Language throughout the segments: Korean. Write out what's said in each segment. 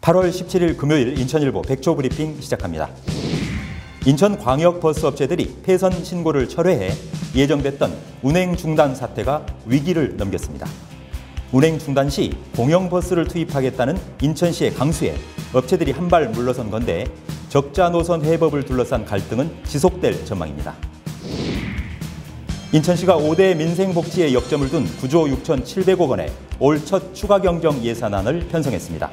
8월 17일 금요일 인천일보 백초 브리핑 시작합니다. 인천광역버스업체들이 폐선 신고를 철회해 예정됐던 운행 중단 사태가 위기를 넘겼습니다. 운행 중단 시 공영버스를 투입하겠다는 인천시의 강수에 업체들이 한 발 물러선 건데 적자 노선 회법을 둘러싼 갈등은 지속될 전망입니다. 인천시가 5대 민생복지에 역점을 둔 9조 6,700억 원의 올 첫 추가 경정 예산안을 편성했습니다.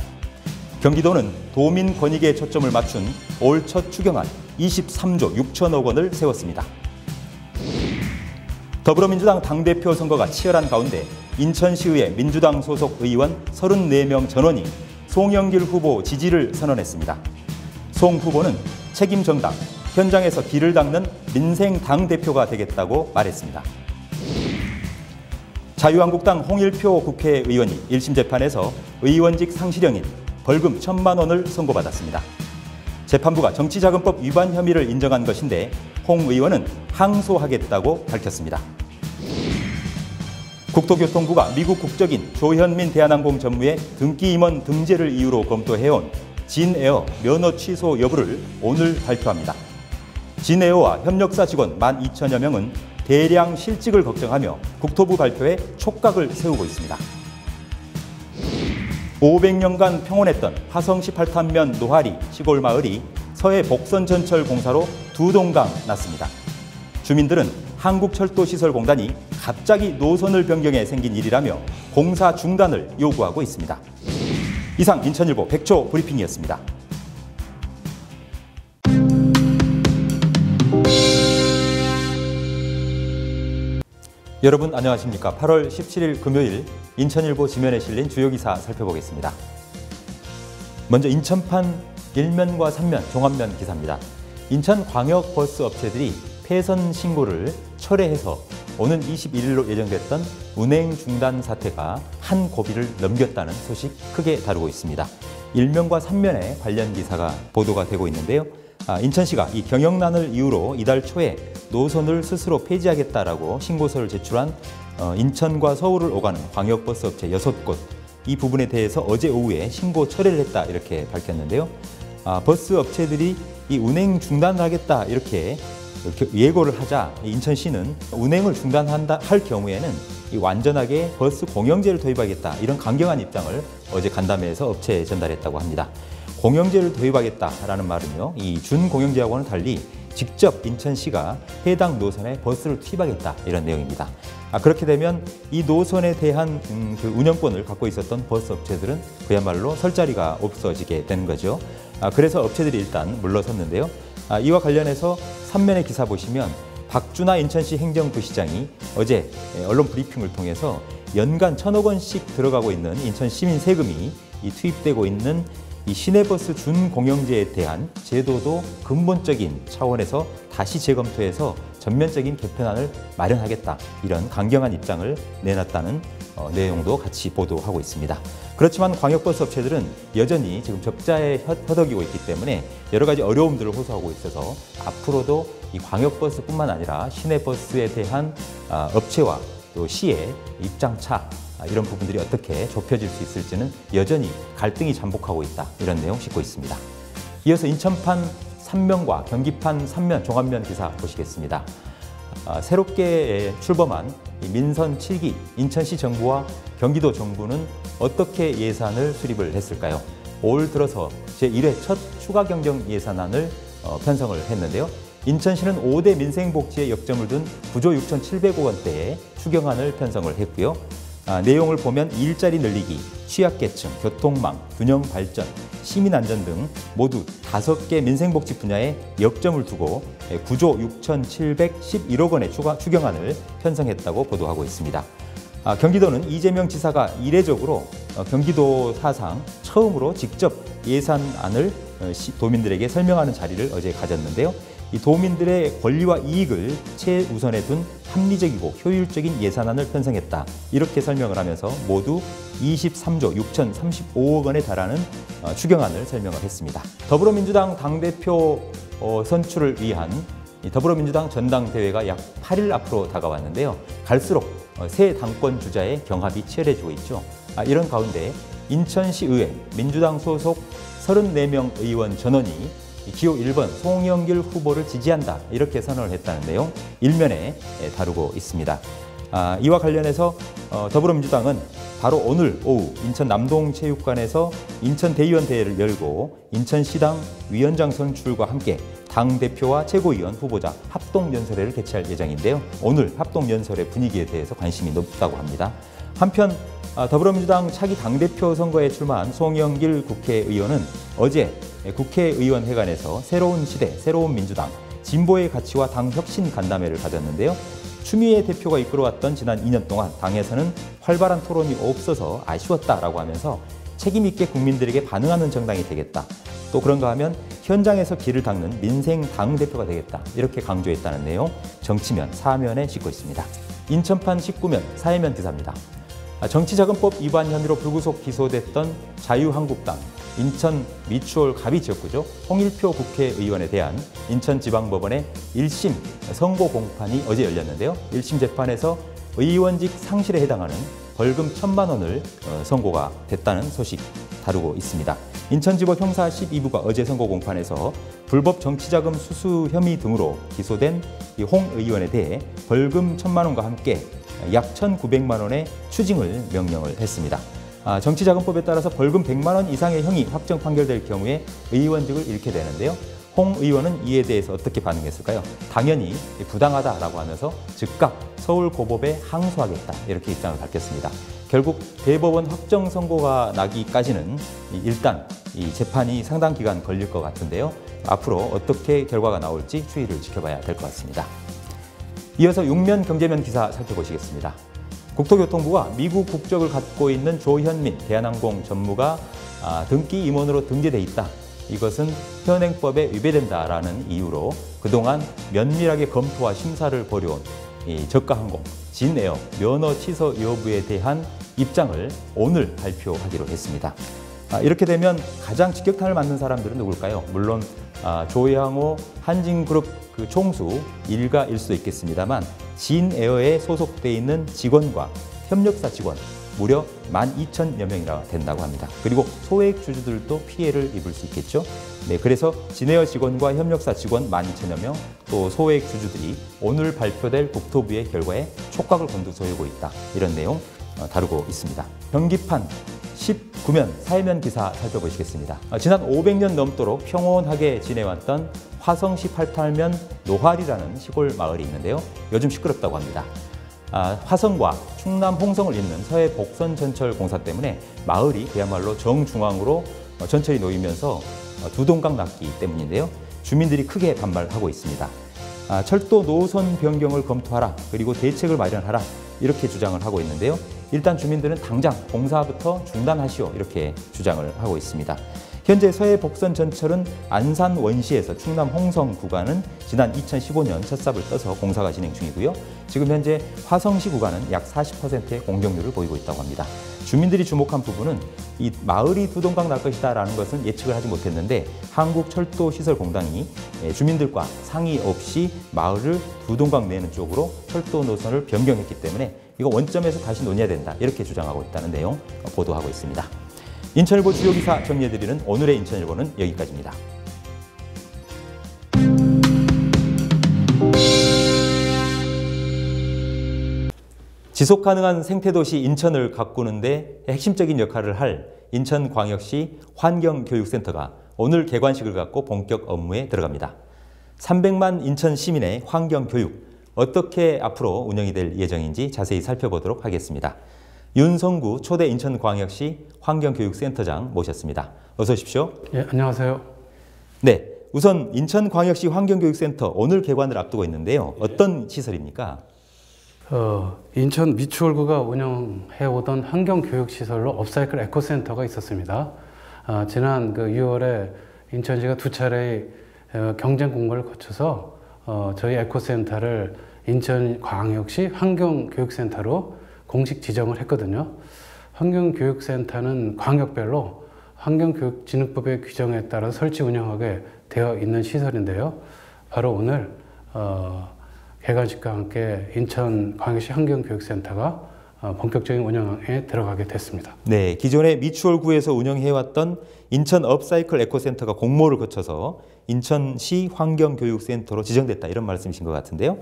경기도는 도민 권익에 초점을 맞춘 올 첫 추경안 23조 6천억 원을 세웠습니다. 더불어민주당 당대표 선거가 치열한 가운데 인천시의회 민주당 소속 의원 34명 전원이 송영길 후보 지지를 선언했습니다. 송 후보는 책임 정당, 현장에서 길을 닦는 민생 당대표가 되겠다고 말했습니다. 자유한국당 홍일표 국회의원이 1심 재판에서 의원직 상실형인 벌금 1,000만 원을 선고받았습니다. 재판부가 정치자금법 위반 혐의를 인정한 것인데 홍 의원은 항소하겠다고 밝혔습니다. 국토교통부가 미국 국적인 조현민 대한항공 전무의 등기 임원 등재를 이유로 검토해온 진에어 면허 취소 여부를 오늘 발표합니다. 진에어와 협력사 직원 12,000여 명은 대량 실직을 걱정하며 국토부 발표에 촉각을 세우고 있습니다. 500년간 평온했던 화성 18탄면 노하리 시골 마을이 서해 복선전철 공사로 두 동강 났습니다. 주민들은 한국철도시설공단이 갑자기 노선을 변경해 생긴 일이라며 공사 중단을 요구하고 있습니다. 이상 인천일보 백초 브리핑이었습니다. 여러분 안녕하십니까? 8월 17일 금요일 인천일보 지면에 실린 주요 기사 살펴보겠습니다. 먼저 인천판 1면과 3면 종합면 기사입니다. 인천광역버스 업체들이 폐선 신고를 철회해서 오는 21일로 예정됐던 운행 중단 사태가 한 고비를 넘겼다는 소식 크게 다루고 있습니다. 1면과 3면에 관련 기사가 보도가 되고 있는데요. 인천시가 이 경영난을 이유로 이달 초에 노선을 스스로 폐지하겠다라고 신고서를 제출한 인천과 서울을 오가는 광역버스 업체 6곳, 이 부분에 대해서 어제 오후에 신고 철회를 했다 이렇게 밝혔는데요. 버스 업체들이 이 운행 중단을 하겠다 이렇게 예고를 하자 인천시는 운행을 중단한다 할 경우에는 이 완전하게 버스 공영제를 도입하겠다 이런 강경한 입장을 어제 간담회에서 업체에 전달했다고 합니다. 공영제를 도입하겠다라는 말은요, 이 준공영제하고는 달리 직접 인천시가 해당 노선에 버스를 투입하겠다 이런 내용입니다. 그렇게 되면 이 노선에 대한 그 운영권을 갖고 있었던 버스 업체들은 그야말로 설 자리가 없어지게 되는 거죠. 그래서 업체들이 일단 물러섰는데요. 이와 관련해서 3면의 기사 보시면 박준하 인천시 행정부시장이 어제 언론 브리핑을 통해서 연간 1,000억 원씩 들어가고 있는 인천 시민 세금이 투입되고 있는 이 시내버스 준공영제에 대한 제도도 근본적인 차원에서 다시 재검토해서 전면적인 개편안을 마련하겠다 이런 강경한 입장을 내놨다는 내용도 같이 보도하고 있습니다. 그렇지만 광역버스 업체들은 여전히 지금 적자에 허덕이고 있기 때문에 여러 가지 어려움들을 호소하고 있어서 앞으로도 이 광역버스뿐만 아니라 시내버스에 대한 업체와 또 시의 입장차 이런 부분들이 어떻게 좁혀질 수 있을지는 여전히 갈등이 잠복하고 있다 이런 내용 싣고 있습니다. 이어서 인천판 3면과 경기판 3면 종합면 기사 보시겠습니다. 새롭게 출범한 민선 7기 인천시 정부와 경기도 정부는 어떻게 예산을 수립을 했을까요? 올 들어서 제1회 첫 추가 경정 예산안을 편성을 했는데요. 인천시는 5대 민생복지에 역점을 둔 9조 6,700억 원대의 추경안을 편성을 했고요. 내용을 보면 일자리 늘리기, 취약계층, 교통망, 균형 발전, 시민안전 등 모두 5개 민생복지 분야에 역점을 두고 9조 6,711억 원의 추경안을 편성했다고 보도하고 있습니다. 경기도는 이재명 지사가 이례적으로 경기도 사상 처음으로 직접 예산안을 도민들에게 설명하는 자리를 어제 가졌는데요. 이 도민들의 권리와 이익을 최우선에 둔 합리적이고 효율적인 예산안을 편성했다. 이렇게 설명을 하면서 모두 23조 6,035억 원에 달하는 추경안을 설명을 했습니다. 더불어민주당 당대표 선출을 위한 더불어민주당 전당대회가 약 8일 앞으로 다가왔는데요. 갈수록 새 당권 주자의 경합이 치열해지고 있죠. 이런 가운데 인천시의회 민주당 소속 34명 의원 전원이 기호 1번 송영길 후보를 지지한다 이렇게 선언을 했다는 내용 일면에 다루고 있습니다. 이와 관련해서 더불어민주당은 바로 오늘 오후 인천 남동체육관에서 인천대의원 대회를 열고 인천시당 위원장 선출과 함께 당대표와 최고위원 후보자 합동연설회를 개최할 예정인데요. 오늘 합동연설회 분위기에 대해서 관심이 높다고 합니다. 한편 더불어민주당 차기 당대표 선거에 출마한 송영길 국회의원은 어제 국회의원회관에서 새로운 시대, 새로운 민주당, 진보의 가치와 당 혁신 간담회를 가졌는데요. 추미애 대표가 이끌어왔던 지난 2년 동안 당에서는 활발한 토론이 없어서 아쉬웠다라고 하면서 책임 있게 국민들에게 반응하는 정당이 되겠다. 또 그런가 하면 현장에서 길을 닦는 민생 당대표가 되겠다. 이렇게 강조했다는 내용 정치면 사면에 싣고 있습니다. 인천판 19면 사회면 기사입니다. 정치자금법 위반 혐의로 불구속 기소됐던 자유한국당 인천 미추홀 갑이 지역구죠. 홍일표 국회의원에 대한 인천지방법원의 1심 선고 공판이 어제 열렸는데요. 1심 재판에서 의원직 상실에 해당하는 벌금 1,000만 원을 선고가 됐다는 소식 다루고 있습니다. 인천지법 형사 12부가 어제 선고 공판에서 불법 정치자금 수수 혐의 등으로 기소된 이 홍 의원에 대해 벌금 1,000만 원과 함께 약 1,900만 원의 추징을 명령을 했습니다. 정치자금법에 따라서 벌금 100만 원 이상의 형이 확정 판결될 경우에 의원직을 잃게 되는데요. 홍 의원은 이에 대해서 어떻게 반응했을까요? 당연히 부당하다라고 하면서 즉각 서울고법에 항소하겠다 이렇게 입장을 밝혔습니다. 결국 대법원 확정 선고가 나기까지는 일단 이 재판이 상당 기간 걸릴 것 같은데요. 앞으로 어떻게 결과가 나올지 추이를 지켜봐야 될 것 같습니다. 이어서 육면 경제면 기사 살펴보시겠습니다. 국토교통부가 미국 국적을 갖고 있는 조현민 대한항공 전무가 등기 임원으로 등재돼 있다. 이것은 현행법에 위배된다라는 이유로 그동안 면밀하게 검토와 심사를 벌여온 이 저가항공 진에어 면허 취소 여부에 대한 입장을 오늘 발표하기로 했습니다. 이렇게 되면 가장 직격탄을 맞는 사람들은 누굴까요? 물론 조양호 한진그룹 그 총수 일가일 수도 있겠습니다만 진에어에 소속돼 있는 직원과 협력사 직원 무려 12,000여 명이나 된다고 합니다. 그리고 소액 주주들도 피해를 입을 수 있겠죠. 네, 그래서 진에어 직원과 협력사 직원 12,000여 명, 또 소액 주주들이 오늘 발표될 국토부의 결과에 촉각을 곤두세우고 있다. 이런 내용 다루고 있습니다. 경기판 19면 사회면 기사 살펴보시겠습니다. 지난 500년 넘도록 평온하게 지내왔던 화성시 88면 노활이라는 시골 마을이 있는데요. 요즘 시끄럽다고 합니다. 화성과 충남 홍성을 잇는 서해 복선 전철 공사 때문에 마을이 그야말로 정중앙으로 전철이 놓이면서 두동강 났기 때문인데요. 주민들이 크게 반발하고 있습니다. 철도 노선 변경을 검토하라, 그리고 대책을 마련하라 이렇게 주장을 하고 있는데요. 일단 주민들은 당장 공사부터 중단하시오 이렇게 주장을 하고 있습니다. 현재 서해 복선 전철은 안산 원시에서 충남 홍성 구간은 지난 2015년 첫 삽을 떠서 공사가 진행 중이고요. 지금 현재 화성시 구간은 약 40%의 공정률을 보이고 있다고 합니다. 주민들이 주목한 부분은 이 마을이 두동강 날 것이다라는 것은 예측을 하지 못했는데 한국철도시설공단이 주민들과 상의 없이 마을을 두동강 내는 쪽으로 철도 노선을 변경했기 때문에 이거 원점에서 다시 논의해야 된다 이렇게 주장하고 있다는 내용 보도하고 있습니다. 인천일보 주요 기사 정리해드리는 오늘의 인천일보는 여기까지입니다. 지속가능한 생태도시 인천을 가꾸는데 핵심적인 역할을 할 인천광역시 환경교육센터가 오늘 개관식을 갖고 본격 업무에 들어갑니다. 300만 인천 시민의 환경교육, 어떻게 앞으로 운영이 될 예정인지 자세히 살펴보도록 하겠습니다. 윤성구 초대 인천광역시 환경교육센터장 모셨습니다. 어서 오십시오. 예, 안녕하세요. 네, 우선 인천광역시 환경교육센터 오늘 개관을 앞두고 있는데요. 어떤 시설입니까? 인천 미추홀구가 운영해오던 환경교육시설로 업사이클 에코센터가 있었습니다. 지난 6월에 인천시가 두 차례의 경쟁 공고를 거쳐서 저희 에코센터를 인천광역시 환경교육센터로 공식 지정을 했거든요. 환경교육센터는 광역별로 환경교육진흥법의 규정에 따라 설치 운영하게 되어 있는 시설인데요. 바로 오늘 개관식과 함께 인천광역시 환경교육센터가 본격적인 운영에 들어가게 됐습니다. 네, 기존에 미추홀구에서 운영해왔던 인천 업사이클 에코센터가 공모를 거쳐서 인천시 환경교육센터로 지정됐다 이런 말씀이신 것 같은데요.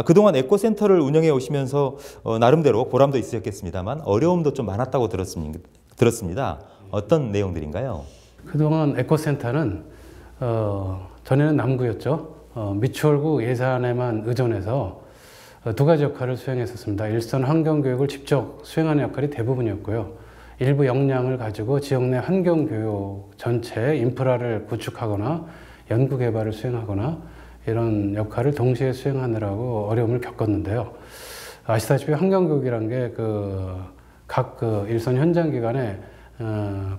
그동안 에코센터를 운영해 오시면서 나름대로 보람도 있으셨겠습니다만 어려움도 좀 많았다고 들었습니다. 어떤 내용들인가요? 그동안 에코센터는 전에는 남구였죠. 미추홀구 예산에만 의존해서 두 가지 역할을 수행했었습니다. 일선 환경교육을 직접 수행하는 역할이 대부분이었고요. 일부 역량을 가지고 지역 내 환경교육 전체 인프라를 구축하거나 연구개발을 수행하거나 이런 역할을 동시에 수행하느라고 어려움을 겪었는데요. 아시다시피 환경교육이란 게 각 일선 현장 기관의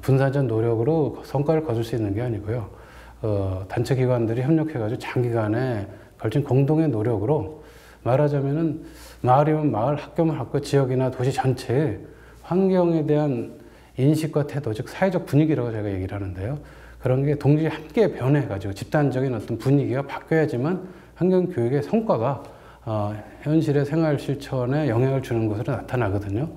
분산적 노력으로 성과를 거둘 수 있는 게 아니고요. 단체 기관들이 협력해가지고 장기간에 걸친 공동의 노력으로 말하자면은 마을이면 마을, 학교면 학교, 지역이나 도시 전체의 환경에 대한 인식과 태도, 즉 사회적 분위기라고 제가 얘기를 하는데요. 그런 게 동시에 함께 변해가지고 집단적인 어떤 분위기가 바뀌어야지만 환경교육의 성과가 현실의 생활 실천에 영향을 주는 것으로 나타나거든요.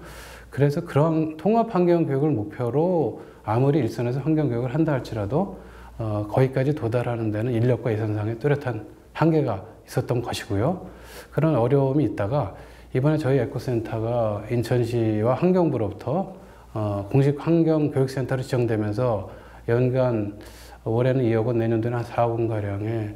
그래서 그런 통합 환경교육을 목표로 아무리 일선에서 환경교육을 한다 할지라도 거기까지 도달하는 데는 인력과 예산상의 뚜렷한 한계가 있었던 것이고요. 그런 어려움이 있다가 이번에 저희 에코센터가 인천시와 환경부로부터 공식 환경교육센터로 지정되면서 연간 올해는 2억 원, 내년도는 한 4억 원가량의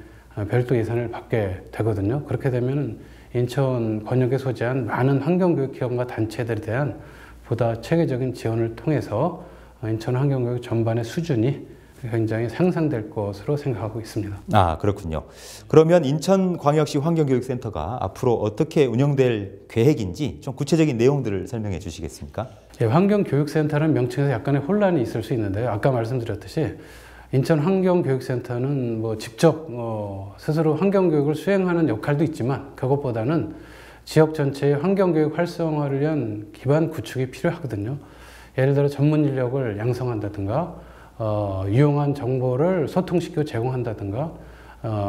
별도 예산을 받게 되거든요. 그렇게 되면 인천 권역에 소재한 많은 환경교육 기관과 단체들에 대한 보다 체계적인 지원을 통해서 인천 환경교육 전반의 수준이 굉장히 상상될 것으로 생각하고 있습니다. 그렇군요. 그러면 인천광역시 환경교육센터가 앞으로 어떻게 운영될 계획인지 좀 구체적인 내용들을 설명해 주시겠습니까? 예, 환경교육센터는 명칭에서 약간의 혼란이 있을 수 있는데요. 아까 말씀드렸듯이 인천 환경교육센터는 직접 스스로 환경교육을 수행하는 역할도 있지만 그것보다는 지역 전체의 환경교육 활성화를 위한 기반 구축이 필요하거든요. 예를 들어 전문 인력을 양성한다든가 유용한 정보를 소통시켜 제공한다든가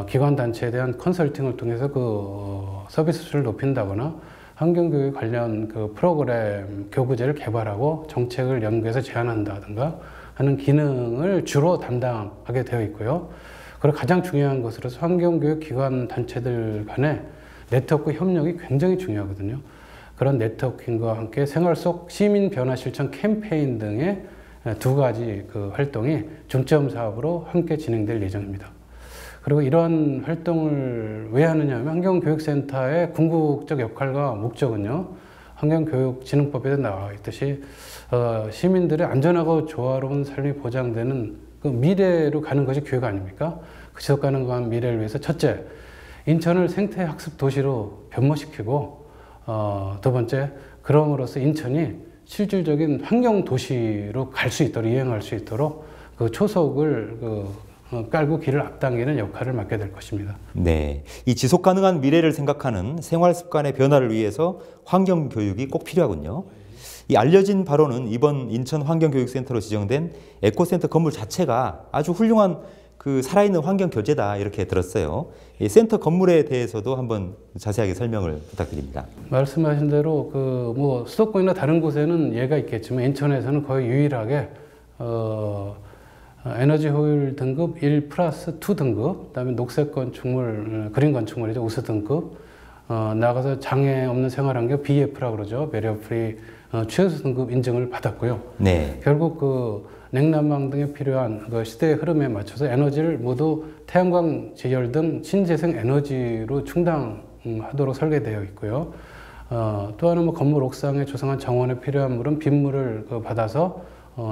기관 단체에 대한 컨설팅을 통해서 서비스 수를 높인다거나 환경교육 관련 프로그램 교구제를 개발하고 정책을 연구해서 제안한다든가 하는 기능을 주로 담당하게 되어 있고요. 그리고 가장 중요한 것으로서 환경교육 기관 단체들 간의 네트워크 협력이 굉장히 중요하거든요. 그런 네트워킹과 함께 생활 속 시민 변화 실천 캠페인 등의 두 가지 활동이 중점 사업으로 함께 진행될 예정입니다. 그리고 이러한 활동을 왜 하느냐 하면 환경교육센터의 궁극적 역할과 목적은요. 환경교육진흥법에도 나와 있듯이 시민들의 안전하고 조화로운 삶이 보장되는 미래로 가는 것이 교육 아닙니까? 그 지속 가능한 미래를 위해서 첫째, 인천을 생태학습 도시로 변모시키고 두 번째, 그럼으로써 인천이 실질적인 환경 도시로 갈 수 있도록 이행할 수 있도록 초석을 깔고 길을 앞당기는 역할을 맡게 될 것입니다. 네, 이 지속 가능한 미래를 생각하는 생활 습관의 변화를 위해서 환경 교육이 꼭 필요하군요. 이 알려진 바로는 이번 인천 환경교육센터로 지정된 에코센터 건물 자체가 아주 훌륭한 살아있는 환경 교재다 이렇게 들었어요. 이 센터 건물에 대해서도 한번 자세하게 설명을 부탁드립니다. 말씀하신 대로 수도권이나 다른 곳에는 예가 있겠지만 인천에서는 거의 유일하게 에너지 효율 등급 1+2 등급, 그다음에 녹색 건축물, 그린 건축물이죠, 우수 등급, 나가서 장애 없는 생활환경 BF라고 그러죠, 배리어 프리 최우수 등급 인증을 받았고요. 네. 결국 냉난방 등에 필요한 시대의 흐름에 맞춰서 에너지를 모두 태양광, 지열 등 신재생 에너지로 충당하도록 설계되어 있고요. 또 하나는 건물 옥상에 조성한 정원에 필요한 물은 빗물을 받아서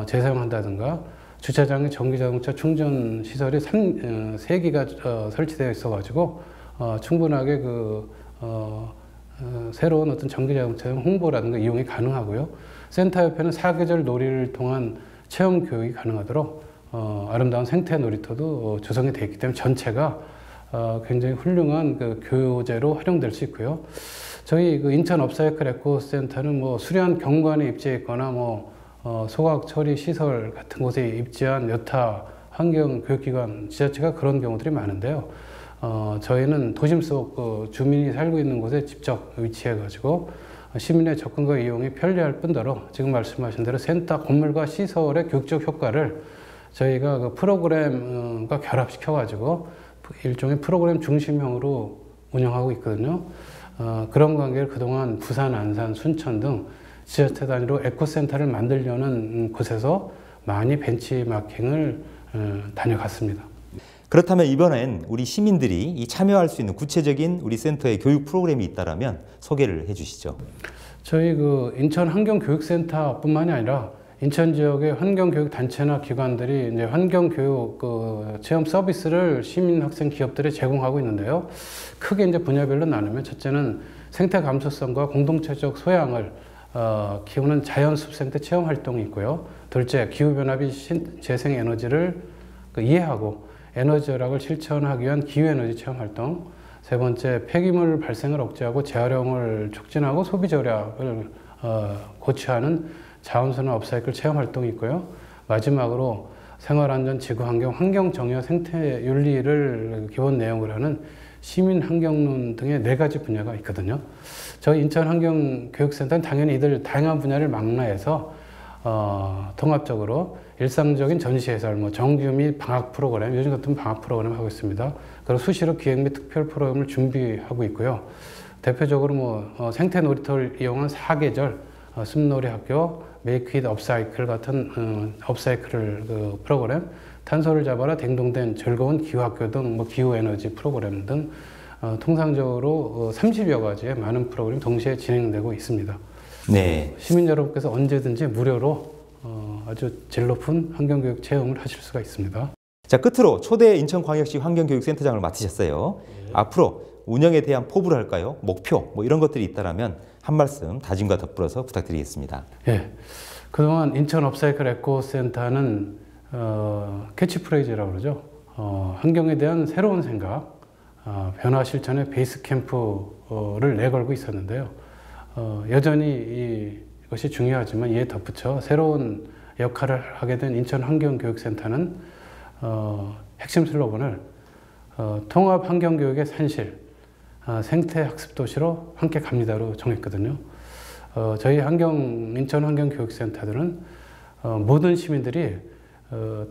재사용한다든가 주차장에 전기자동차 충전 시설이 3개가 설치되어 있어가지고 충분하게 새로운 어떤 전기자동차 홍보라든가 이용이 가능하고요. 센터 옆에는 사계절 놀이를 통한 체험 교육이 가능하도록 아름다운 생태 놀이터도 조성이 되어 있기 때문에 전체가 굉장히 훌륭한 교재로 활용될 수 있고요. 저희 인천 업사이클 에코센터는 수려한 경관에 입지해 있거나 소각 처리 시설 같은 곳에 입지한 여타 환경 교육기관 지자체가 그런 경우들이 많은데요. 저희는 도심 속 주민이 살고 있는 곳에 직접 위치해 가지고 시민의 접근과 이용이 편리할 뿐더러 지금 말씀하신 대로 센터 건물과 시설의 교육적 효과를 저희가 그 프로그램과 결합시켜 가지고 일종의 프로그램 중심형으로 운영하고 있거든요. 그런 관계를 그동안 부산, 안산, 순천 등 지자체 단위로 에코센터를 만들려는 곳에서 많이 벤치마킹을 다녀갔습니다. 그렇다면 이번엔 우리 시민들이 참여할 수 있는 구체적인 우리 센터의 교육 프로그램이 있다면 소개를 해주시죠. 저희 그 인천 환경교육센터뿐만이 아니라 인천 지역의 환경교육 단체나 기관들이 이제 환경교육 체험 서비스를 시민, 학생, 기업들에 제공하고 있는데요. 크게 이제 분야별로 나누면 첫째는 생태 감수성과 공동체적 소양을 키우는 자연숲생태 체험 활동이 있고요. 둘째, 기후변화 및 재생에너지를 이해하고 에너지 절약을 실천하기 위한 기후에너지 체험 활동. 세 번째, 폐기물 발생을 억제하고 재활용을 촉진하고 소비 절약을 고취하는 자원순환 업사이클 체험 활동이 있고요. 마지막으로 생활안전, 지구환경, 환경정의와 생태윤리를 기본 내용으로 하는 시민환경론 등의 4가지 분야가 있거든요. 저희 인천환경교육센터는 당연히 이들 다양한 분야를 망라해서 통합적으로 일상적인 전시해설, 정규 및 방학 프로그램, 요즘 같은 방학 프로그램을 하고 있습니다. 그리고 수시로 기획 및 특별 프로그램을 준비하고 있고요. 대표적으로 생태 놀이터를 이용한 사계절, 숲놀이 학교, 메이크 잇 업사이클 같은 업사이클 프로그램, 탄소를 잡아라 댕동된 즐거운 기후학교 등 기후에너지 프로그램 등 통상적으로 30여 가지의 많은 프로그램이 동시에 진행되고 있습니다. 네. 시민 여러분께서 언제든지 무료로 아주 질 높은 환경교육 체험을 하실 수가 있습니다. 자, 끝으로 초대 인천광역시 환경교육센터장을 맡으셨어요. 네. 앞으로 운영에 대한 포부를 할까요? 목표 이런 것들이 있다면 한 말씀 다짐과 덧불어서 부탁드리겠습니다. 예, 그동안 인천 업사이클 에코센터는 캐치프레이즈라고 그러죠. 환경에 대한 새로운 생각, 변화 실천의 베이스 캠프를 내걸고 있었는데요. 여전히 이것이 중요하지만 이에 덧붙여 새로운 역할을 하게 된 인천 환경교육센터는 핵심 슬로건을 통합 환경교육의 산실, 생태학습도시로 함께 갑니다로 정했거든요. 저희 인천 환경교육센터들은 모든 시민들이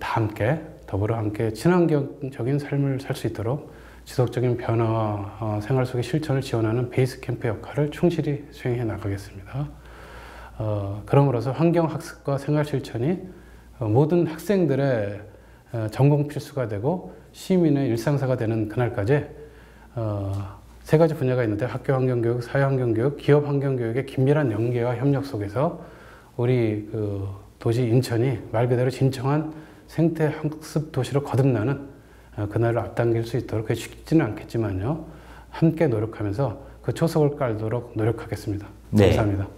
다 함께 더불어 함께 친환경적인 삶을 살 수 있도록 지속적인 변화와 생활 속의 실천을 지원하는 베이스 캠프 역할을 충실히 수행해 나가겠습니다. 그럼으로써 환경학습과 생활실천이 모든 학생들의 전공 필수가 되고 시민의 일상사가 되는 그날까지 3가지 분야가 있는데 학교 환경교육, 사회 환경교육, 기업 환경교육의 긴밀한 연계와 협력 속에서 우리 도시 인천이 말 그대로 진정한 생태학습 도시로 거듭나는 그날을 앞당길 수 있도록 그게 쉽지는 않겠지만요. 함께 노력하면서 그 초석을 깔도록 노력하겠습니다. 네. 감사합니다.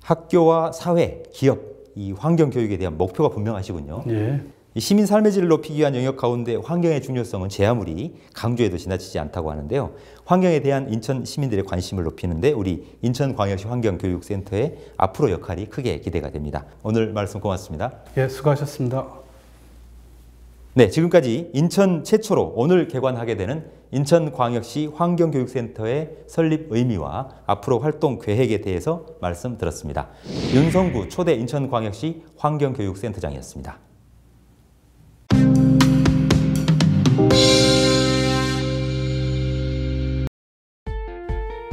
학교와 사회, 기업, 이 환경교육에 대한 목표가 분명하시군요. 예. 시민 삶의 질을 높이기 위한 영역 가운데 환경의 중요성은 제 아무리 강조해도 지나치지 않다고 하는데요. 환경에 대한 인천 시민들의 관심을 높이는데 우리 인천광역시 환경교육센터의 앞으로 역할이 크게 기대가 됩니다. 오늘 말씀 고맙습니다. 예, 수고하셨습니다. 네, 지금까지 인천 최초로 오늘 개관하게 되는 인천광역시 환경교육센터의 설립 의미와 앞으로 활동 계획에 대해서 말씀드렸습니다. 윤성구 초대 인천광역시 환경교육센터장이었습니다.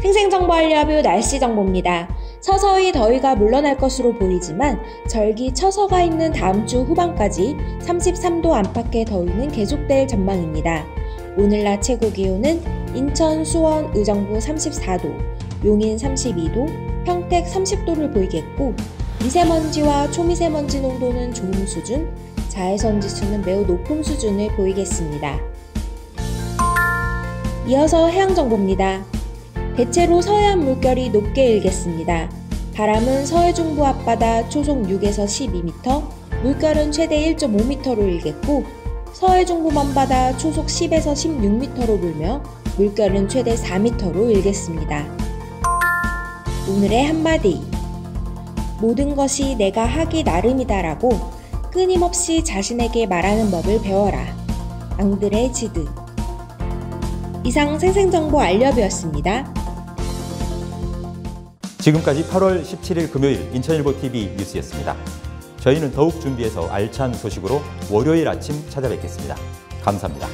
생생정보알려뷰 날씨정보입니다. 서서히 더위가 물러날 것으로 보이지만 절기 처서가 있는 다음 주 후반까지 33도 안팎의 더위는 계속될 전망입니다. 오늘 낮 최고 기온은 인천, 수원, 의정부 34도, 용인 32도, 평택 30도를 보이겠고 미세먼지와 초미세먼지 농도는 좋은 수준, 자외선 지수는 매우 높은 수준을 보이겠습니다. 이어서 해양정보입니다. 대체로 서해안 물결이 높게 일겠습니다. 바람은 서해중부 앞바다 초속 6에서 12m, 물결은 최대 1.5m로 일겠고 서해중부 먼바다 초속 10에서 16m로 불며 물결은 최대 4m로 일겠습니다. 오늘의 한마디. 모든 것이 내가 하기 나름이다 라고 끊임없이 자신에게 말하는 법을 배워라. 앙드레 지드. 이상 생생정보 알려뷰였습니다. 지금까지 8월 17일 금요일 인천일보TV 뉴스였습니다. 저희는 더욱 준비해서 알찬 소식으로 월요일 아침 찾아뵙겠습니다. 감사합니다.